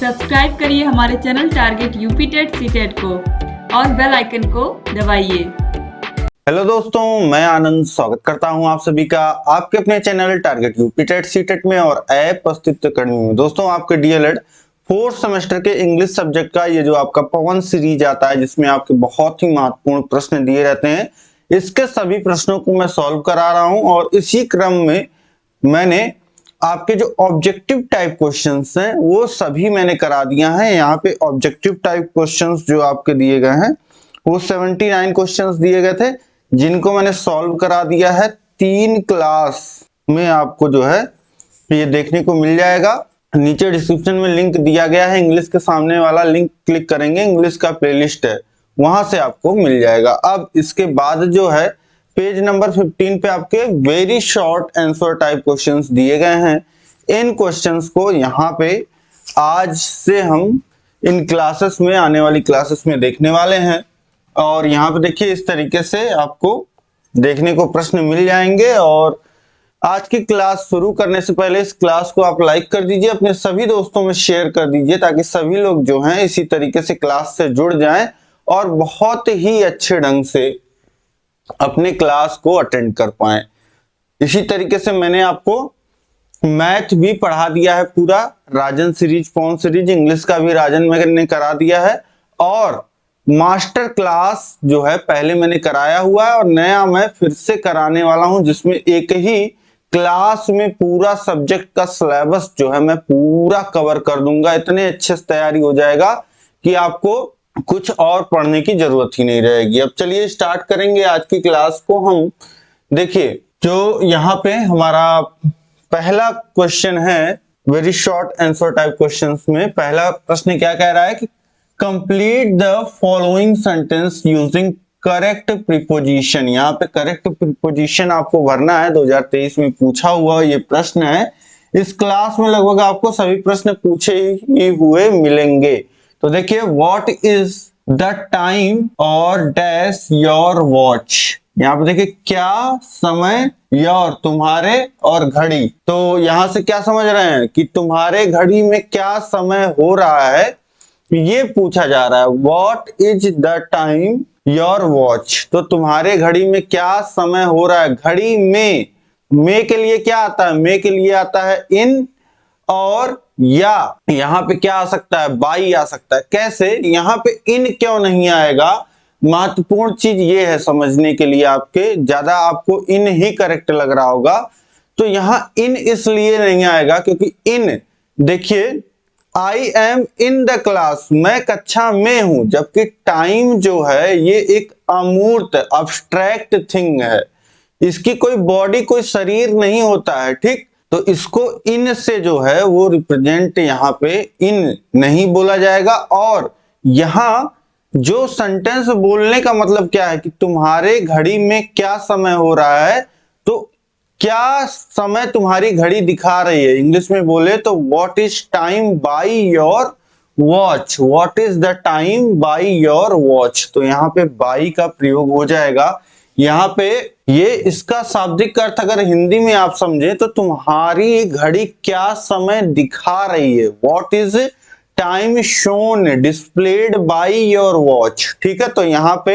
Subscribe करिए हमारे channel target UP TET CTET को और बेल आइकन को दबाइए। हेलो दोस्तों, मैं आनंद स्वागत करता हूं आप सभी का आपके अपने channel target UP TET CTET में और ऐप अस्तित्व अकेडमी में। दोस्तों, आपके डीएलएड फोर्थ सेमेस्टर के इंग्लिश सब्जेक्ट का ये जो आपका पवन सीरीज आता है, जिसमें आपके बहुत ही महत्वपूर्ण प्रश्न दिए रहते हैं, इसके सभी प्रश्नों को मैं सॉल्व करा रहा हूं। और इसी क्रम में मैंने आपके जो ऑब्जेक्टिव टाइप क्वेश्चंस हैं वो सभी मैंने करा दिया है। यहाँ पे ऑब्जेक्टिव टाइप क्वेश्चंस जो आपके दिए गए हैं वो 79 क्वेश्चंस दिए गए थे, जिनको मैंने सॉल्व करा दिया है 3 क्लास में। आपको जो है ये देखने को मिल जाएगा। नीचे डिस्क्रिप्शन में लिंक दिया गया है, इंग्लिश के सामने वाला लिंक क्लिक करेंगे, इंग्लिश का प्लेलिस्ट है, वहां से आपको मिल जाएगा। अब इसके बाद जो है पेज नंबर 15 पे आपके very short answer type questions दिए गए हैं। इन क्वेश्चंस को यहाँ पे आज से हम इन क्लासेस में, आने वाली क्लासेस में देखने वाले हैं। और यहाँ पे देखिए, इस तरीके से आपको देखने को प्रश्न मिल जाएंगे। और आज की क्लास शुरू करने से पहले इस क्लास को आप लाइक कर दीजिए, अपने सभी दोस्तों में शेयर कर दीजिए, ताकि सभी लोग जो हैं इसी तरीके से क्लास से जुड़ जाएं और बहुत ही अच्छे ढंग से अपने क्लास को अटेंड कर पाएं। इसी तरीके से मैंने आपको मैथ भी पढ़ा दिया है, पूरा राजन सीरीज, पवन सीरीज, इंग्लिश का भी राजन मैंने करा दिया है। और मास्टर क्लास जो है पहले मैंने कराया हुआ है और नया मैं फिर से कराने वाला हूं, जिसमें एक ही क्लास में पूरा सब्जेक्ट का सिलेबस जो है मैं पूरा कवर कर दूंगा। इतने अच्छे से तैयारी हो जाएगा कि आपको कुछ और पढ़ने की जरूरत ही नहीं रहेगी। अब चलिए स्टार्ट करेंगे आज की क्लास को हम। देखिए, जो यहाँ पे हमारा पहला क्वेश्चन है very short answer type questions में, पहला प्रश्न क्या कह रहा है कि complete the following sentence using correct preposition. यहाँ पे करेक्ट प्रीपोजिशन आपको भरना है, 2023 में पूछा हुआ ये प्रश्न है। इस क्लास में लगभग आपको सभी प्रश्न पूछे ही हुए मिलेंगे। तो देखिए, व्हाट इज द टाइम और डैश योर वॉच। यहाँ पे देखिए, क्या समय, योर तुम्हारे, और घड़ी। तो यहां से क्या समझ रहे हैं कि तुम्हारे घड़ी में क्या समय हो रहा है, ये पूछा जा रहा है। What is the time your watch, तो तुम्हारे घड़ी में क्या समय हो रहा है। घड़ी में के लिए क्या आता है, में के लिए आता है इन, और या यहाँ पे क्या आ सकता है, बाई आ सकता है। कैसे, यहाँ पे इन क्यों नहीं आएगा, महत्वपूर्ण चीज ये है समझने के लिए। आपके ज्यादा आपको इन ही करेक्ट लग रहा होगा, तो यहाँ इन इसलिए नहीं आएगा क्योंकि इन, देखिए, I am in the class, मैं कक्षा में हूं, जबकि टाइम जो है ये एक अमूर्त अब्स्ट्रैक्ट थिंग है, इसकी कोई बॉडी, कोई शरीर नहीं होता है, ठीक। तो इसको इन से जो है वो रिप्रेजेंट यहाँ पे इन नहीं बोला जाएगा। और यहां जो सेंटेंस बोलने का मतलब क्या है कि तुम्हारे घड़ी में क्या समय हो रहा है, तो क्या समय तुम्हारी घड़ी दिखा रही है। इंग्लिश में बोले तो what is time by your watch, what is the time by your watch. तो यहाँ पे बाई का प्रयोग हो जाएगा। यहाँ पे ये इसका शाब्दिक अर्थ अगर हिंदी में आप समझे तो तुम्हारी घड़ी क्या समय दिखा रही है। What is time shown displayed by your watch, ठीक है। तो यहाँ पे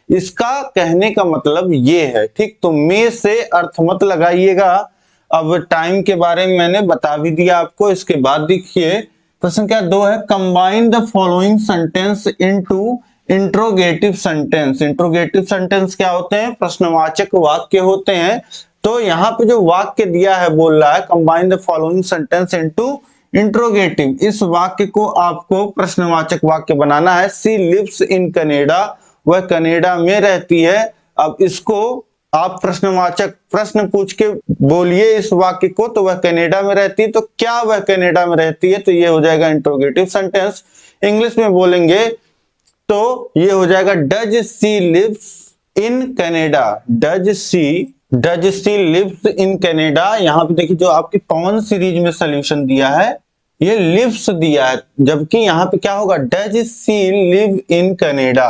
इसका कहने का मतलब ये है, ठीक। तो में से अर्थ मत लगाइएगा। अब टाइम के बारे में मैंने बता भी दिया आपको। इसके बाद देखिए प्रश्न क्या 2 है, combine the following sentence into interrogative sentence. Interrogative sentence क्या होते हैं, प्रश्नवाचक वाक्य होते हैं। तो यहाँ पे जो वाक्य दिया है, बोल रहा है combine the following sentence into interrogative. इस वाक्य को आपको प्रश्नवाचक वाक्य बनाना है। सी लिव्स इन कनाडा, वह कनाडा में रहती है। अब इसको आप प्रश्नवाचक प्रश्न पूछ के बोलिए इस वाक्य को, तो वह कनाडा में रहती है, तो क्या वह कनाडा में रहती है, तो ये हो जाएगा इंट्रोगेटिव सेंटेंस। इंग्लिश में बोलेंगे तो ये हो जाएगा does she lives in Canada, does she lives in Canada. यहाँ पे देखिए, जो आपकी पवन सीरीज में सॉल्यूशन दिया है ये लिव्स दिया है, जबकि यहाँ पे क्या होगा, does she live in Canada.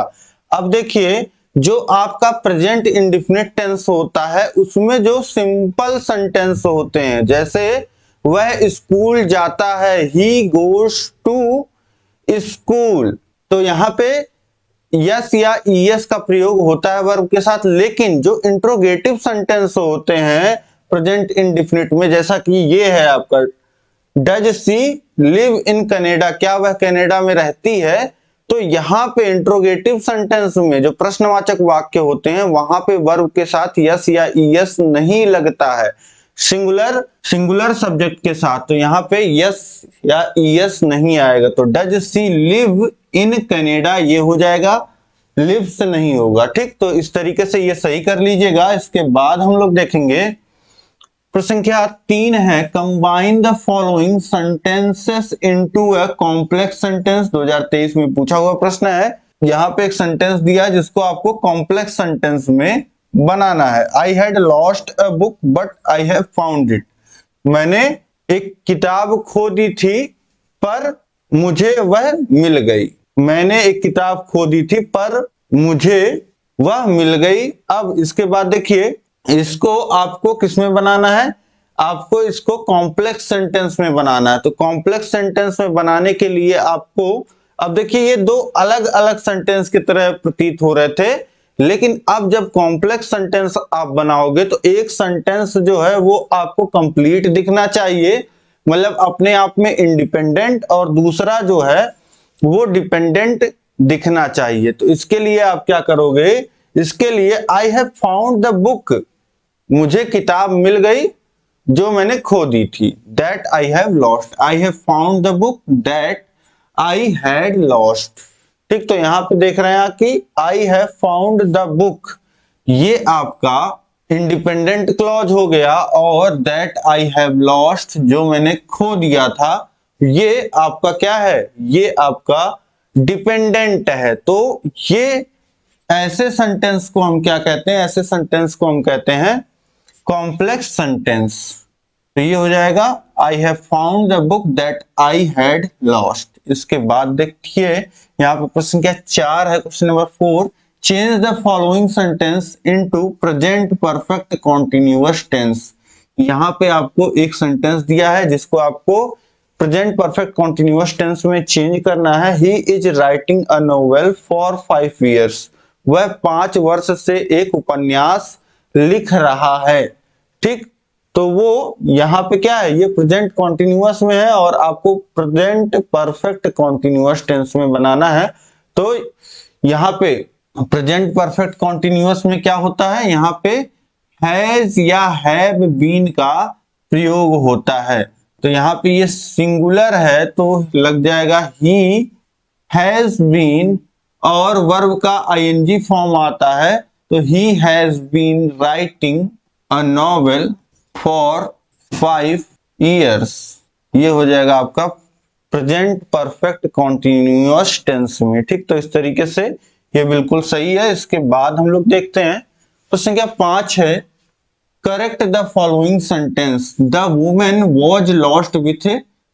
अब देखिए, जो आपका प्रेजेंट इंडेफिनिट टेंस होता है उसमें जो सिंपल सेंटेंस होते हैं, जैसे वह स्कूल जाता है, ही गोज टू स्कूल। तो यहाँ पे यस या ईएस का प्रयोग होता है वर्ब के साथ, लेकिन जो इंट्रोगेटिव सेंटेंस होते हैं प्रेजेंट इंडेफिनिट में, जैसा कि ये है आपका does she live in Canada, क्या वह कनाडा में रहती है, तो यहाँ पे इंट्रोगेटिव सेंटेंस में जो प्रश्नवाचक वाक्य होते हैं वहां पे वर्ब के साथ यस या ईएस नहीं लगता है, सिंगुलर सब्जेक्ट के साथ, तो यहाँ पे यस या ईएस नहीं आएगा। तो does she live in Canada ये हो जाएगा, लिव से नहीं होगा। ठीक, तो इस तरीके से ये सही कर लीजिएगा। इसके बाद हम लोग देखेंगे प्रश्न संख्या 3 है, combine the following sentences into a complex sentence. 2023 में पूछा हुआ प्रश्न है। यहाँ पे एक सेंटेंस दिया है जिसको आपको कॉम्प्लेक्स सेंटेंस में बनाना है। आई had lost a book but I have found it. मैंने एक किताब खो दी थी पर मुझे वह मिल गई। मैंने एक किताब खो दी थी पर मुझे वह मिल गई। अब इसके बाद देखिए, इसको आपको किसमें बनाना है, आपको इसको कॉम्प्लेक्स सेंटेंस में बनाना है। तो कॉम्प्लेक्स सेंटेंस में बनाने के लिए आपको, अब देखिए ये दो अलग अलग सेंटेंस की तरह प्रतीत हो रहे थे, लेकिन अब जब कॉम्प्लेक्स सेंटेंस आप बनाओगे तो एक सेंटेंस जो है वो आपको कंप्लीट दिखना चाहिए, मतलब अपने आप में इंडिपेंडेंट, और दूसरा जो है वो डिपेंडेंट दिखना चाहिए। तो इसके लिए आप क्या करोगे, इसके लिए आई हैव फाउंड द बुक, मुझे किताब मिल गई जो मैंने खो दी थी, that I have lost. I have found the book that I had lost. ठीक, तो यहां पे देख रहे हैं कि आई हैव फाउंड द बुक, ये आपका इंडिपेंडेंट क्लॉज हो गया, और दैट आई हैव लॉस्ट जो मैंने खो दिया था ये आपका क्या है, ये आपका डिपेंडेंट है। तो ये ऐसे सेंटेंस को हम क्या कहते हैं, ऐसे सेंटेंस को हम कहते हैं कॉम्प्लेक्स सेंटेंस। तो ये हो जाएगा I have found the book that I had lost. इसके बाद देखिए यहाँ पे प्रश्न क्या 4 है, question number 4, change the following sentence into present perfect continuous tense. यहाँ पे आपको एक सेंटेंस दिया है जिसको आपको प्रेजेंट परफेक्ट कॉन्टिन्यूअस टेंस में चेंज करना है। He is writing a novel for 5 years, वह 5 वर्ष से एक उपन्यास लिख रहा है। ठीक, तो वो यहाँ पे क्या है, ये प्रेजेंट कॉन्टिन्यूअस में है और आपको प्रेजेंट परफेक्ट कॉन्टिन्यूअस टेंस में बनाना है। तो यहाँ पे प्रेजेंट परफेक्ट कॉन्टिन्यूअस में क्या होता है, यहाँ पे हैज या हैव बीन का प्रयोग होता है। तो यहाँ पे ये सिंगुलर है तो लग जाएगा ही हैज बीन, और वर्ब का आईएनजी फॉर्म आता है तो he has been writing a novel for 5 years। ये हो जाएगा आपका प्रेजेंट परफेक्ट कॉन्टिन्यूअस टेंस में। ठीक, तो इस तरीके से ये बिल्कुल सही है। इसके बाद हम लोग देखते हैं प्रश्न संख्या 5 है, correct the following sentence, the women was lost with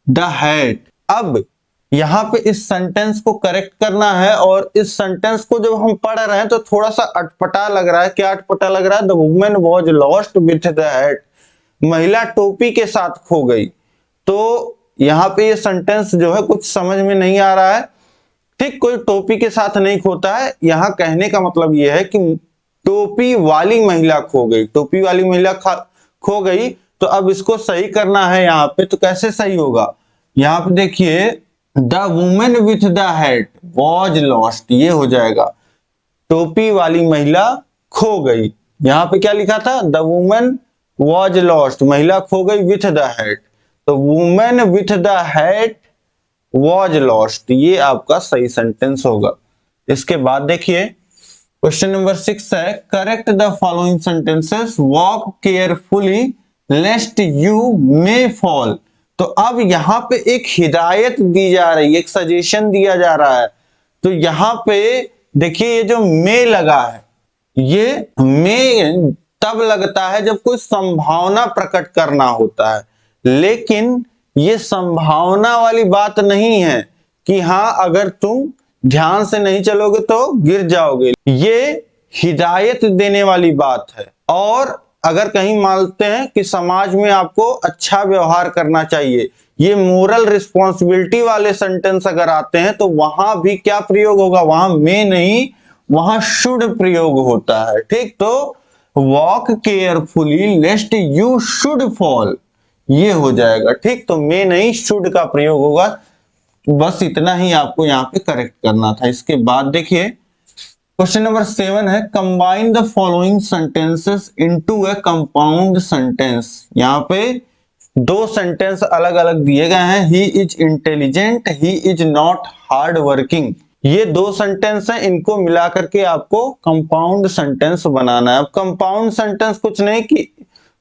the hat. अब यहाँ पे इस सेंटेंस को करेक्ट करना है, और इस सेंटेंस को जब हम पढ़ रहे हैं तो थोड़ा सा अटपटा लग रहा है। क्या अटपटा लग रहा है, the women was lost with the hat, महिला टोपी के साथ खो गई। तो यहाँ पे ये सेंटेंस जो है कुछ समझ में नहीं आ रहा है। ठीक, कोई टोपी के साथ नहीं खोता है, यहाँ कहने का मतलब ये है कि टोपी वाली महिला खो गई, टोपी वाली महिला खो गई। तो अब इसको सही करना है यहाँ पे, तो कैसे सही होगा, यहाँ पे देखिए the women with the hat was lost, ये हो जाएगा टोपी वाली महिला खो गई। यहाँ पे क्या लिखा था, द वुमेन वॉज लॉस्ट, महिला खो गई विथ द हैट, तो women with the hat was lost, ये आपका सही सेंटेंस होगा। इसके बाद देखिए क्वेश्चन नंबर 6 है, correct the following sentences, walk carefully लेस्ट you may fall. तो अब यहाँ पे एक हिदायत दी जा रही है, एक सजेशन दिया जा रहा है। तो यहाँ पे देखिए ये जो मे लगा है, ये मे तब लगता है जब कोई संभावना प्रकट करना होता है, लेकिन ये संभावना वाली बात नहीं है कि हाँ अगर तुम ध्यान से नहीं चलोगे तो गिर जाओगे। ये हिदायत देने वाली बात है, और अगर कहीं मानते हैं कि समाज में आपको अच्छा व्यवहार करना चाहिए, ये मोरल रिस्पॉन्सिबिलिटी वाले सेंटेंस अगर आते हैं तो वहां भी क्या प्रयोग होगा, वहां में नहीं, वहां शुड प्रयोग होता है। ठीक, तो walk carefully लेस्ट you should fall, ये हो जाएगा। ठीक, तो में नहीं शुड का प्रयोग होगा। बस इतना ही आपको यहाँ पे करेक्ट करना था। इसके बाद देखिए क्वेश्चन नंबर 7 है, combine the following sentences into a compound sentence. यहाँ पे दो सेंटेंस अलग अलग दिए गए हैं, he is intelligent, he is not hard working. ये दो सेंटेंस हैं, इनको मिला करके आपको कंपाउंड सेंटेंस बनाना है। अब कंपाउंड सेंटेंस कुछ नहीं कि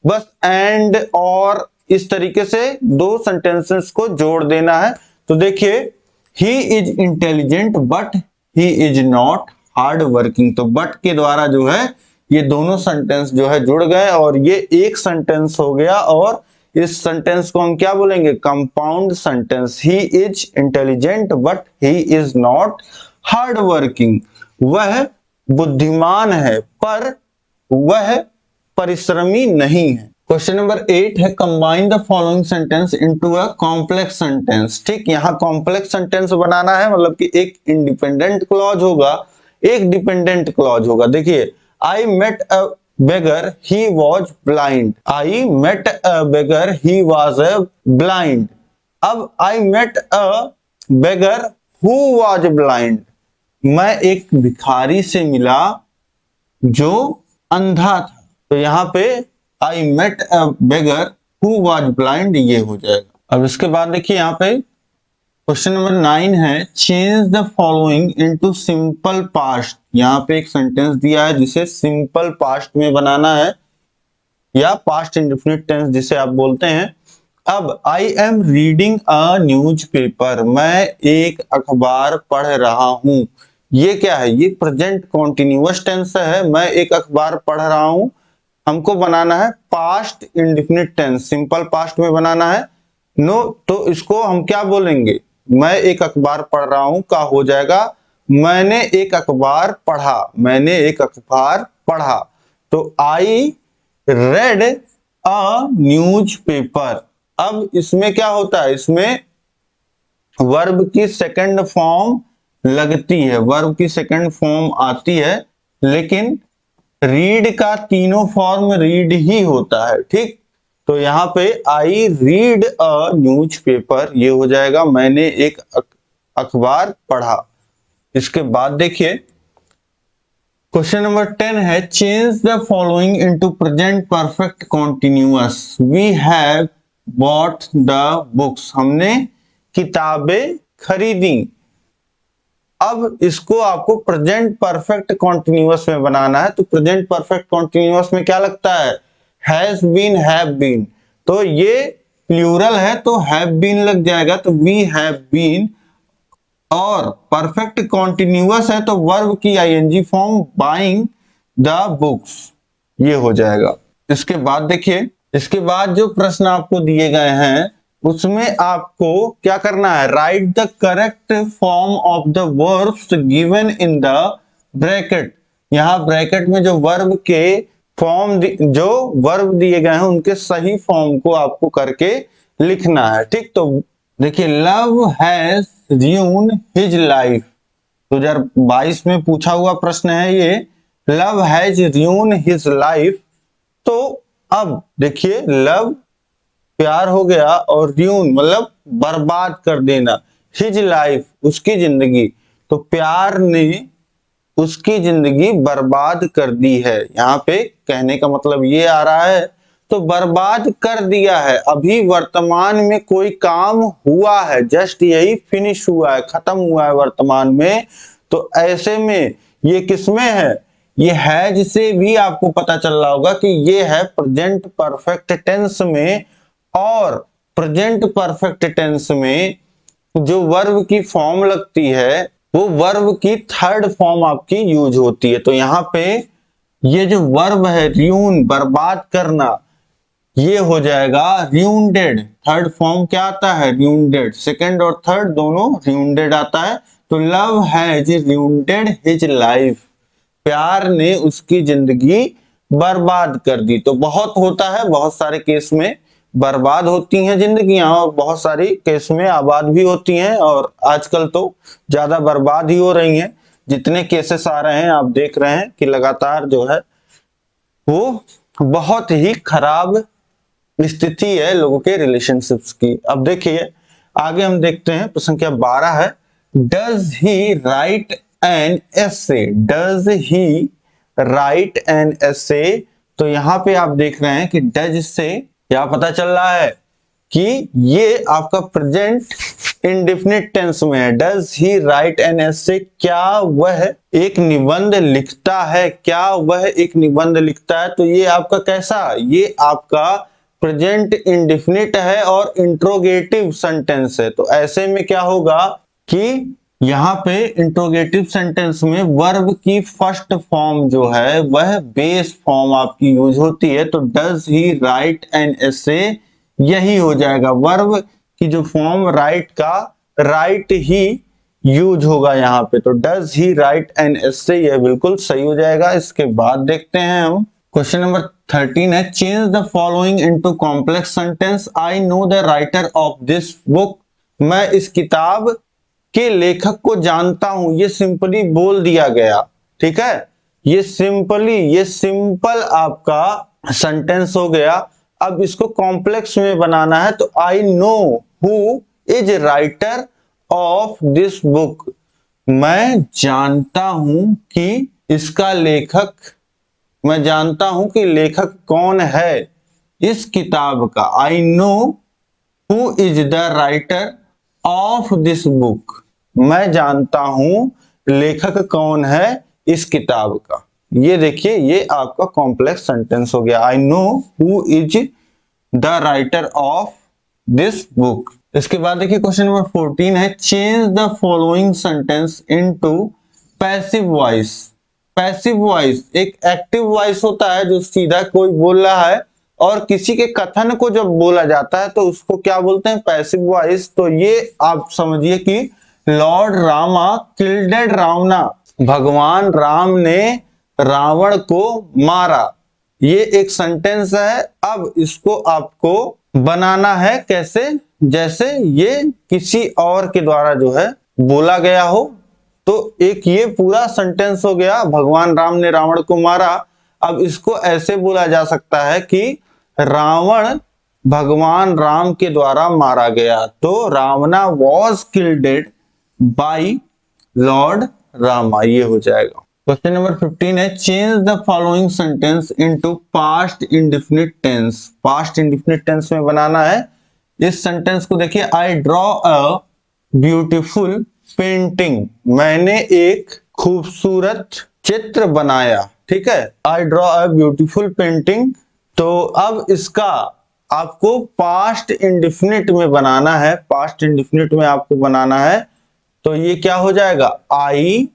बस एंड और इस तरीके से दो सेंटेंसेस को जोड़ देना है। तो देखिए, he is intelligent but he is not hard working, तो बट के द्वारा जो है ये दोनों सेंटेंस जो है जुड़ गए और ये एक सेंटेंस हो गया। और इस सेंटेंस को हम क्या बोलेंगे, compound sentence. He is intelligent but he is not hard working, वह बुद्धिमान है पर वह परिश्रमी नहीं है। क्वेश्चन नंबर 8 है, combine the following sentence into a complex sentence. ठीक, यहाँ कॉम्प्लेक्स सेंटेंस बनाना है, मतलब कि एक इंडिपेंडेंट क्लॉज होगा, एक डिपेंडेंट क्लॉज होगा। देखिए, I met a beggar, he was blind. I met a beggar, he was a blind. अब I met a beggar who was blind. मैं एक भिखारी से मिला जो अंधा था। तो यहाँ पे I met a beggar who was blind, ये हो जाएगा। अब इसके बाद देखिए यहाँ पे क्वेश्चन नंबर 9 है, change the following into simple past. यहाँ पे एक सेंटेंस दिया है जिसे सिंपल पास्ट में बनाना है, या पास्ट इंडेफिनिट टेंस जिसे आप बोलते हैं। अब I am reading a news paper, मैं एक अखबार पढ़ रहा हूं। ये क्या है, ये प्रेजेंट कॉन्टिन्यूअस टेंस है, मैं एक अखबार पढ़ रहा हूं। हमको बनाना है past indefinite tense, simple past में बनाना है। नो, तो इसको हम क्या बोलेंगे, मैं एक अखबार पढ़ रहा हूं का हो जाएगा मैंने एक अखबार पढ़ा, मैंने एक अखबार पढ़ा। तो I read a news paper. अब इसमें क्या होता है, इसमें वर्ब की सेकंड फॉर्म लगती है, वर्ब की सेकंड फॉर्म आती है, लेकिन रीड का तीनों फॉर्म रीड ही होता है। ठीक, तो यहाँ पे I read a news paper, ये हो जाएगा मैंने एक अखबार पढ़ा। इसके बाद देखिए क्वेश्चन नंबर 10 है, change the following into present perfect continuous. We have bought the books, हमने किताबें खरीदी। अब इसको आपको प्रेजेंट परफेक्ट कॉन्टिन्यूअस में बनाना है। तो प्रेजेंट परफेक्ट कॉन्टिन्यूअस में क्या लगता है, हैज बीन, हैव बीन। तो ये प्लूरल है तो हैव बीन लग जाएगा, तो वी हैव बीन। और परफेक्ट कॉन्टिन्यूअस है तो वर्ब की ING form, buying the books, ये हो जाएगा। इसके बाद देखिए, इसके बाद जो प्रश्न आपको दिए गए हैं उसमें आपको क्या करना है, right the correct form of the verbs given in the bracket. यहाँ ब्रैकेट में जो वर्ब के फॉर्म, जो वर्ब दिए गए हैं उनके सही फॉर्म को आपको करके लिखना है। ठीक, तो देखिए, love has ruined his life, 2022 में पूछा हुआ प्रश्न है ये, love has ruined his life। तो अब देखिए, लव प्यार हो गया और ruin मतलब बर्बाद कर देना, his life उसकी जिंदगी, तो प्यार ने उसकी जिंदगी बर्बाद कर दी है। यहाँ पे कहने का मतलब ये आ रहा है, तो बर्बाद कर दिया है, अभी वर्तमान में कोई काम हुआ है, जस्ट यही फिनिश हुआ है, खत्म हुआ है वर्तमान में। तो ऐसे में ये किसमें है, ये हैज से भी आपको पता चल रहा होगा कि ये है प्रेजेंट परफेक्ट टेंस में। और प्रेजेंट परफेक्ट टेंस में जो वर्ब की फॉर्म लगती है वो वर्ब की थर्ड फॉर्म आपकी यूज होती है। तो यहाँ पे ये जो वर्ब है ruin, बर्बाद करना, ये हो जाएगा ruined। थर्ड फॉर्म क्या आता है, ruined। सेकंड और थर्ड दोनों ruined आता है। तो love has ruined his life, प्यार ने उसकी जिंदगी बर्बाद कर दी। तो बहुत होता है, बहुत सारे केस में बर्बाद होती हैं जिंदगियां और बहुत सारी केस में आबाद भी होती हैं, और आजकल तो ज्यादा बर्बाद ही हो रही हैं। जितने केसेस आ रहे हैं आप देख रहे हैं कि लगातार जो है वो बहुत ही खराब स्थिति है लोगों के रिलेशनशिप्स की। अब देखिए आगे हम देखते हैं, प्रश्न संख्या 12 है, does he right an essay, does he right an essay. तो यहां पे आप देख रहे हैं कि डज से क्या पता चल रहा है कि ये आपका प्रेजेंट इंडेफिनिट टेंस में है। Does he right an essay, क्या वह एक निबंध लिखता है, क्या वह एक निबंध लिखता है। तो ये आपका कैसा, ये आपका प्रेजेंट इंडेफिनिट है और इंट्रोगेटिव सेंटेंस है। तो ऐसे में क्या होगा कि यहाँ पे इंट्रोगेटिव सेंटेंस में वर्ब की फर्स्ट फॉर्म जो है वह बेस फॉर्म आपकी यूज होती है। तो does he right an essay यही हो जाएगा, वर्ब की जो फॉर्म राइट का राइट ही यूज होगा यहाँ पे। तो does he right an essay यह बिल्कुल सही हो जाएगा। इसके बाद देखते हैं हम क्वेश्चन नंबर 13 है, change the following into complex sentence. I know the writer of this book, मैं इस किताब के लेखक को जानता हूं। ये सिंपली बोल दिया गया, ठीक है, ये सिंपल आपका सेंटेंस हो गया। अब इसको कॉम्प्लेक्स में बनाना है, तो I know who is writer of this book, मैं जानता हूं कि इसका लेखक, मैं जानता हूं कि लेखक कौन है इस किताब का। I know who is the writer of this book, मैं जानता हूं लेखक कौन है इस किताब का। ये देखिए ये आपका कॉम्प्लेक्स सेंटेंस हो गया, I know who is the writer of this book. इसके बाद देखिए क्वेश्चन नंबर 14 है, change the following sentence into passive voice. Passive voice एक एक्टिव वॉइस होता है जो सीधा कोई बोल रहा है, और किसी के कथन को जब बोला जाता है तो उसको क्या बोलते हैं, पैसिव वॉइस। तो ये आप समझिए कि लॉर्ड रामा किल्डेड रावणा, भगवान राम ने रावण को मारा, ये एक सेंटेंस है। अब इसको आपको बनाना है कैसे, जैसे ये किसी और के द्वारा जो है बोला गया हो। तो एक ये पूरा सेंटेंस हो गया, भगवान राम ने रावण को मारा। अब इसको ऐसे बोला जा सकता है कि रावण भगवान राम के द्वारा मारा गया। तो Ravana was killed by lord Rama, ये हो जाएगा। क्वेश्चन नंबर 15 है, change the following sentence into past indefinite tense. Past indefinite tense में बनाना है इस सेंटेंस को। देखिए, I draw a beautiful painting, मैंने एक खूबसूरत चित्र बनाया, ठीक है, I draw a beautiful painting. तो अब इसका आपको पास्ट इंडेफिनिट में बनाना है, पास्ट इंडेफिनिट में आपको बनाना है। तो ये क्या हो जाएगा, I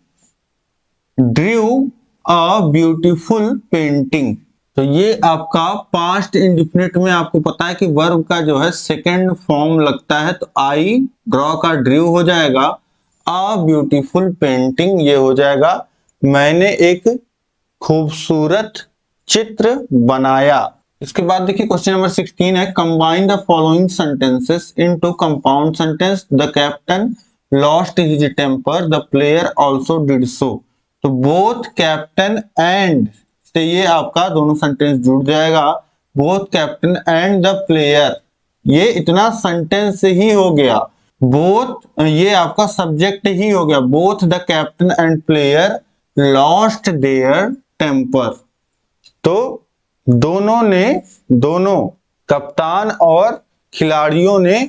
drew a beautiful painting. तो ये आपका पास्ट इंडेफिनिट में आपको पता है कि वर्ब का जो है सेकंड फॉर्म लगता है। तो आई ड्रॉ का ड्रू हो जाएगा, अ ब्यूटीफुल पेंटिंग ये हो जाएगा, मैंने एक खूबसूरत चित्र बनाया। इसके बाद देखिए क्वेश्चन नंबर 16 है, combine the following sentences into compound sentence. The captain lost his temper, the player also did so. तो बोथ कैप्टन एंड से ये आपका दोनों सेंटेंस जुड़ जाएगा, both captain and the player, ये इतना सेंटेंस ही हो गया। बोथ ये आपका सब्जेक्ट ही हो गया, both the captain and player lost their temper. तो दोनों कप्तान और खिलाड़ियों ने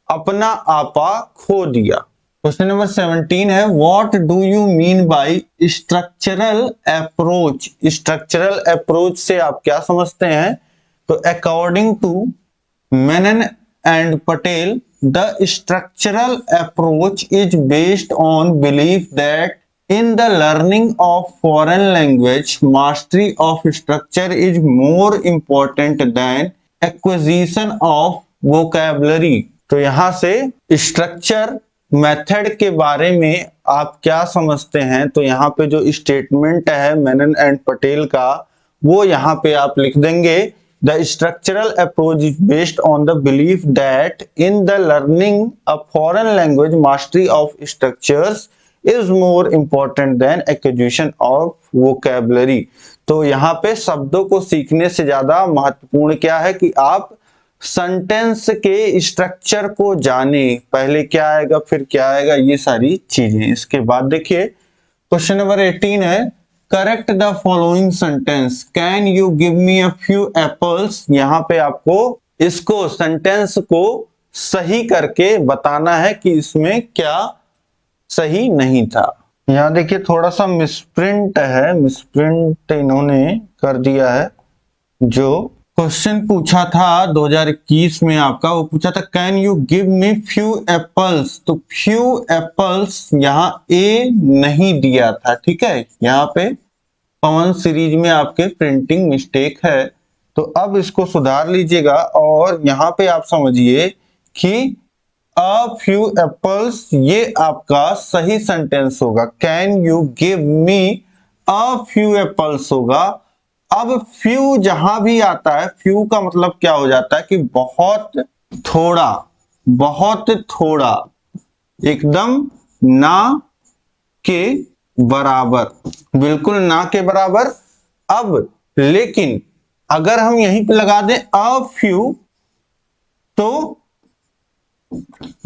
अपना आपा खो दिया। क्वेश्चन नंबर 17 है, what do you mean by structural approach. Structural approach से आप क्या समझते हैं। तो according to Menon and Patel, the structural approach is based on belief that in the learning of foreign language, mastery of structure is more important than acquisition of vocabulary। तो यहां से structure method के बारे में आप क्या समझते हैं। तो यहाँ पे जो स्टेटमेंट है मेनन एंड पटेल का, वो यहाँ पे आप लिख देंगे the structural approach is based on the belief that in the learning a foreign language mastery of structures is more important than acquisition of vocabulary. तो यहाँ पे शब्दों को सीखने से ज्यादा महत्वपूर्ण क्या है कि आप सेंटेंस के स्ट्रक्चर को जाने, पहले क्या आएगा फिर क्या आएगा, ये सारी चीजें। इसके बाद देखिए क्वेश्चन नंबर 18 है correct the following sentence, can you give me a few apples. यहाँ पे आपको इसको सेंटेंस को सही करके बताना है कि इसमें क्या सही नहीं था। यहाँ देखिए थोड़ा सा मिसप्रिंट है, मिसप्रिंट इन्होंने कर दिया है। जो क्वेश्चन पूछा था 2021 में आपका, वो पूछा था can you give me few apples, तो फ्यू एप्पल्स यहाँ ए नहीं दिया था, ठीक है। यहाँ पे पवन सीरीज में आपके प्रिंटिंग मिस्टेक है, तो अब इसको सुधार लीजिएगा और यहाँ पे आप समझिए कि अ फ्यू एप्पल्स ये आपका सही सेंटेंस होगा। Can you give me a few apples होगा। अब फ्यू जहां भी आता है, फ्यू का मतलब क्या हो जाता है कि बहुत थोड़ा, बहुत थोड़ा, एकदम ना के बराबर, बिल्कुल ना के बराबर। अब लेकिन अगर हम यहीं पे लगा दें अ फ्यू, तो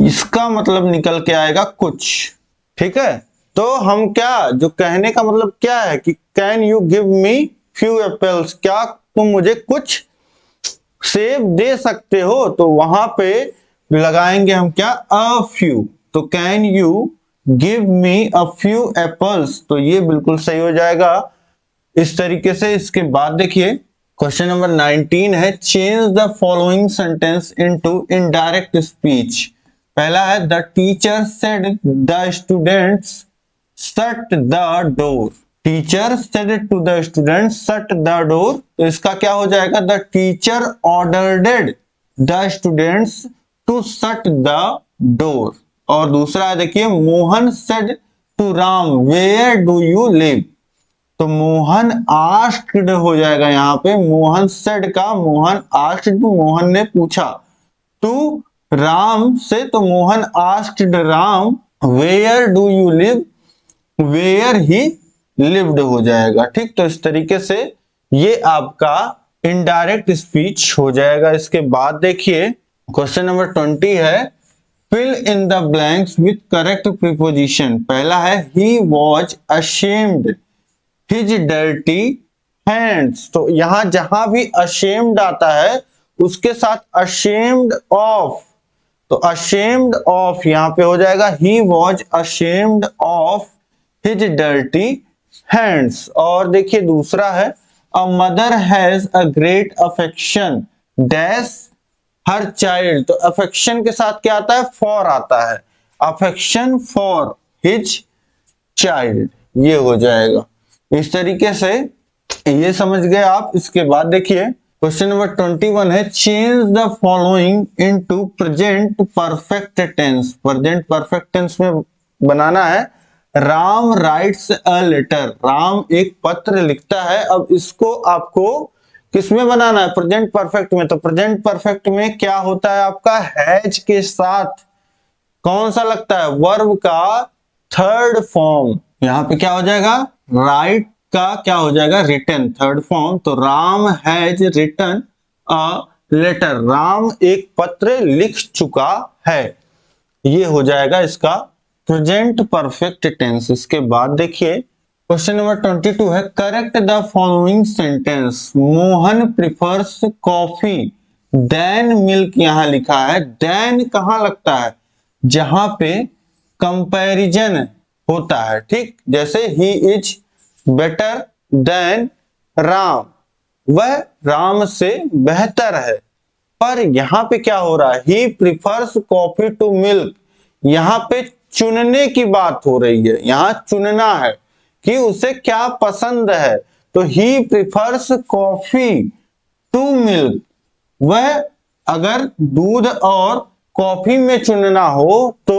इसका मतलब निकल के आएगा कुछ, ठीक है। तो हम क्या, जो कहने का मतलब क्या है कि can you give me few apples, क्या तुम मुझे कुछ सेब दे सकते हो, तो वहां पे लगाएंगे हम क्या, अ फ्यू। तो can you give me a few apples, तो ये बिल्कुल सही हो जाएगा इस तरीके से। इसके बाद देखिए क्वेश्चन नंबर 19 है change the following sentence into indirect speech. पहला है the teacher said the students shut the door. Teacher said to the student shut the door, तो इसका क्या हो जाएगा, the teacher ordered the students to shut the door. और दूसरा है देखिए Mohan said to Ram where do you live, तो मोहन आस्क्ड हो जाएगा यहाँ पे, मोहन सेड का मोहन आस्क्ड, मोहन ने पूछा, टू राम से तो Mohan asked Ram where do you live, where he lived हो जाएगा, ठीक। तो इस तरीके से ये आपका इनडायरेक्ट स्पीच हो जाएगा। इसके बाद देखिए क्वेश्चन नंबर 20 है fill in the blanks with correct preposition. पहला है he was ashamed his dirty hands, तो यहां जहां भी अशेम्ड आता है उसके साथ अशेम्ड ऑफ, तो अशेम्ड ऑफ यहां पे हो जाएगा he was ashamed of his dirty hands. और देखिए दूसरा है a mother has a great affection dash her child, तो अफेक्शन के साथ क्या आता है, फॉर आता है, अफेक्शन फॉर हिज चाइल्ड, ये हो जाएगा। इस तरीके से ये समझ गए आप। इसके बाद देखिए क्वेश्चन नंबर 21 है change the following into present perfect tense. Present perfect tense में बनाना है Ram writes a letter, Ram एक पत्र लिखता है। अब इसको आपको किसमें बनाना है, प्रेजेंट परफेक्ट में। तो प्रेजेंट परफेक्ट में क्या होता है आपका, हैज के साथ कौन सा लगता है, वर्ब का थर्ड फॉर्म। यहां पे क्या हो जाएगा, राइट का क्या हो जाएगा, रिटन, थर्ड फॉर्म। तो Ram has written a letter, Ram एक पत्र लिख चुका है, ये हो जाएगा इसका प्रेजेंट परफेक्ट टेंस। इसके बाद देखिए क्वेश्चन नंबर 22 है correct the following sentence, Mohan prefers coffee than milk. यहां लिखा है देन कहां लगता है, जहां पे कंपैरिजन होता है, ठीक। जैसे he is better than Ram, वह राम से बेहतर है। पर यहां पे क्या हो रहा है, he prefers coffee to milk, यहां पे चुनने की बात हो रही है, यहां चुनना है कि उसे क्या पसंद है। तो ही प्रिफर्स कॉफी टू मिल्क, वह अगर दूध और कॉफी में चुनना हो तो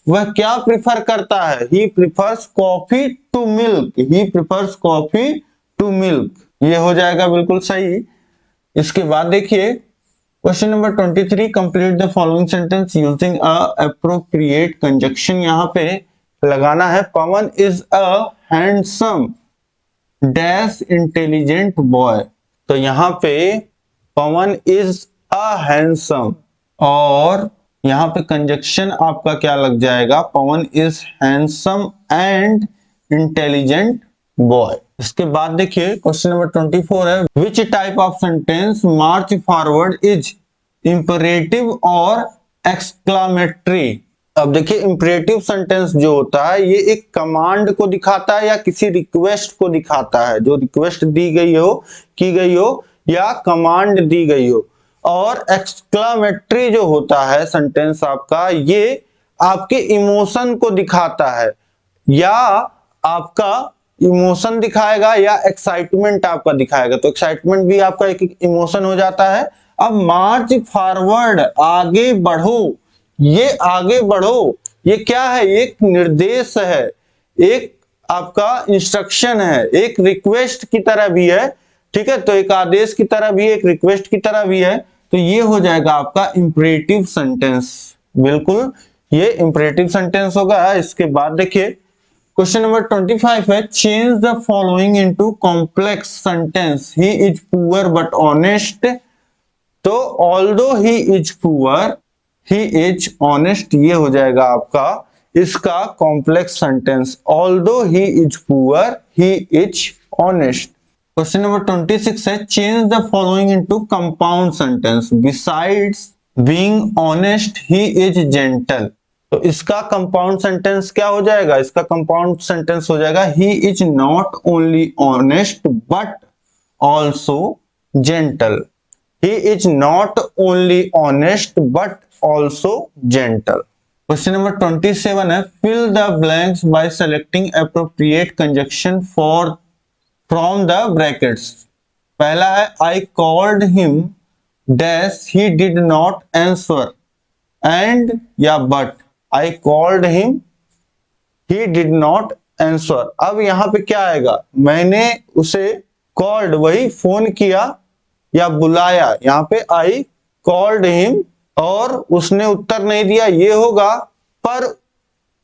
वह क्या प्रिफर करता है, he prefers coffee to milk, he prefers coffee to milk. ये हो जाएगा बिल्कुल सही। इसके बाद देखिए question number 23, complete the following sentence using a appropriate conjunction. यहाँ पे लगाना है Pawan is a handsome dash intelligent boy. तो यहाँ पे पवन इज अ हैंडसम और यहाँ पे कंजक्शन आपका क्या लग जाएगा, Pawan is handsome and intelligent boy. इसके बाद देखिए क्वेश्चन नंबर 24 है, which type of sentence march forward is imperative और एक्सक्लामेटरी। अब देखिए इंपरेटिव सेंटेंस जो होता है ये एक कमांड को दिखाता है या किसी रिक्वेस्ट को दिखाता है, जो रिक्वेस्ट दी गई हो, की गई हो या कमांड दी गई हो। और एक्सक्लामेटरी जो होता है सेंटेंस आपका, ये आपके इमोशन को दिखाता है, या आपका इमोशन दिखाएगा या एक्साइटमेंट आपका दिखाएगा। तो एक्साइटमेंट भी आपका एक इमोशन हो जाता है। अब मार्च फॉरवर्ड आगे बढ़ो, ये आगे बढ़ो ये क्या है, एक निर्देश है, एक आपका इंस्ट्रक्शन है, एक रिक्वेस्ट की तरह भी है, ठीक है। तो एक आदेश की तरह भी, एक रिक्वेस्ट की तरह भी है। तो ये हो जाएगा आपका इंपरेटिव सेंटेंस, बिल्कुल ये इंपरेटिव सेंटेंस होगा। इसके बाद देखिए क्वेश्चन नंबर 25 है, change the following into complex sentence, he is poor but honest. तो although he is poor he is honest, ये हो जाएगा आपका इसका complex sentence, although he is poor he is honest. Question number 26 है, change the following into compound sentence, besides being honest he is gentle. तो इसका compound sentence क्या हो जाएगा, इसका कंपाउंड सेंटेंस हो जाएगा, he is not only honest but also gentle. He is not only honest but also gentle. Question number 27 है, fill the blanks by selecting appropriate conjunction from the brackets. पहला है, I called him dash he did not answer and या but I called him he did not answer। अब यहाँ पे क्या आएगा, मैंने उसे called वही फोन किया या बुलाया, यहाँ पे आई कॉल्ड हिम और उसने उत्तर नहीं दिया, ये होगा पर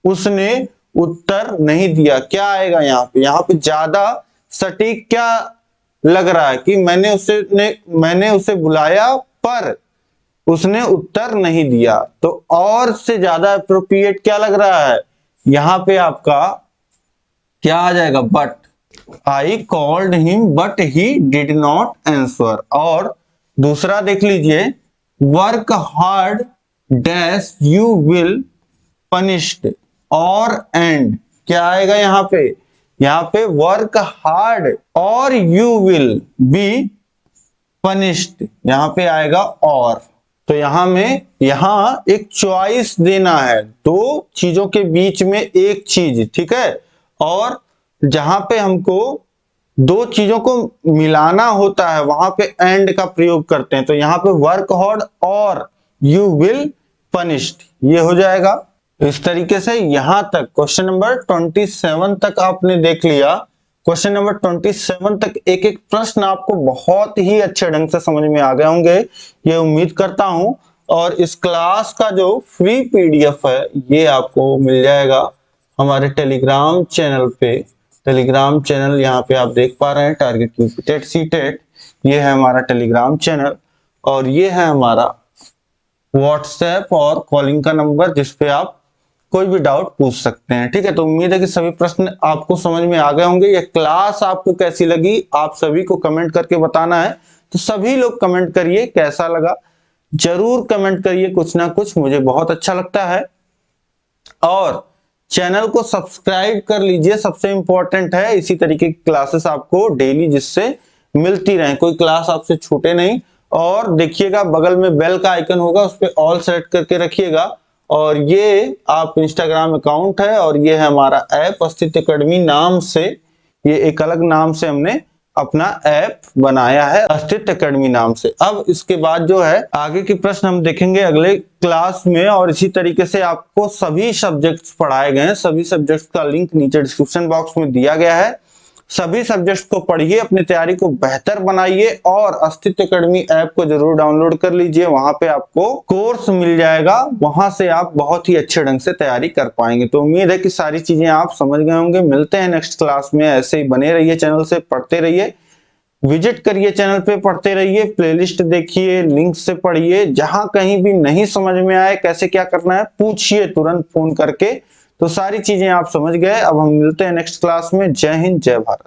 उसने उत्तर नहीं दिया, क्या आएगा यहाँ पे, यहाँ पे ज्यादा सटीक क्या लग रहा है कि मैंने उसे बुलाया पर उसने उत्तर नहीं दिया। तो और से ज्यादा अप्रोप्रिएट क्या लग रहा है, यहाँ पे आपका क्या आ जाएगा, but I called him but he did not answer। और दूसरा देख लीजिए, work hard dash you will punished और and क्या आएगा यहाँ पे work hard और you will be punished, यहाँ पे आएगा और। तो यहाँ एक चॉइस देना है, दो चीजों के बीच में एक चीज, ठीक है। और जहां पे हमको दो चीजों को मिलाना होता है वहां पे एंड का प्रयोग करते हैं। तो यहाँ पे वर्क हार्ड और यू विल पनिश्ड, ये हो जाएगा। इस तरीके से यहां तक क्वेश्चन नंबर 27 तक आपने देख लिया। क्वेश्चन नंबर 27 तक एक एक प्रश्न आपको बहुत ही अच्छे ढंग से समझ में आ गए होंगे, ये उम्मीद करता हूं। और इस क्लास का जो फ्री पीडीएफ है ये आपको मिल जाएगा हमारे टेलीग्राम चैनल पे। टेलीग्राम चैनल यहाँ पे आप देख पा रहे हैं, target UP TET CTET, ये है हमारा टेलीग्राम चैनल और ये है हमारा व्हाट्सएप और कॉलिंग का नंबर जिसपे आप कोई भी डाउट पूछ सकते हैं, ठीक है। तो उम्मीद है कि सभी प्रश्न आपको समझ में आ गए होंगे। ये क्लास आपको कैसी लगी आप सभी को कमेंट करके बताना है। तो सभी लोग कमेंट करिए कैसा लगा, जरूर कमेंट करिए, कुछ ना कुछ मुझे बहुत अच्छा लगता है। और चैनल को सब्सक्राइब कर लीजिए, सबसे इंपॉर्टेंट है। इसी तरीके की क्लासेस आपको डेली जिससे मिलती रहे, कोई क्लास आपसे छूटे नहीं। और देखिएगा बगल में बेल का आइकन होगा, उस पर ऑल सेलेक्ट करके रखिएगा। और ये आप इंस्टाग्राम अकाउंट है और ये है हमारा ऐप अस्तित्व एकेडमी नाम से, ये एक अलग नाम से हमने अपना ऐप बनाया है अस्तित्व एकेडमी नाम से। अब इसके बाद जो है आगे के प्रश्न हम देखेंगे अगले क्लास में। और इसी तरीके से आपको सभी सब्जेक्ट्स पढ़ाए गए हैं, सभी सब्जेक्ट्स का लिंक नीचे डिस्क्रिप्शन बॉक्स में दिया गया है। सभी सब्जेक्ट्स को पढ़िए, अपनी तैयारी को बेहतर बनाइए और अस्तित्व एकेडमी ऐप को जरूर डाउनलोड कर लीजिए। वहां पे आपको कोर्स मिल जाएगा, वहां से आप बहुत ही अच्छे ढंग से तैयारी कर पाएंगे। तो उम्मीद है कि सारी चीजें आप समझ गए होंगे। मिलते हैं नेक्स्ट क्लास में। ऐसे ही बने रहिए, चैनल से पढ़ते रहिए, विजिट करिए चैनल पे, पढ़ते रहिए, प्लेलिस्ट देखिए, लिंक से पढ़िए। जहां कहीं भी नहीं समझ में आए कैसे क्या करना है पूछिए तुरंत फोन करके। तो सारी चीजें आप समझ गए। अब हम मिलते हैं नेक्स्ट क्लास में। जय हिंद, जय भारत।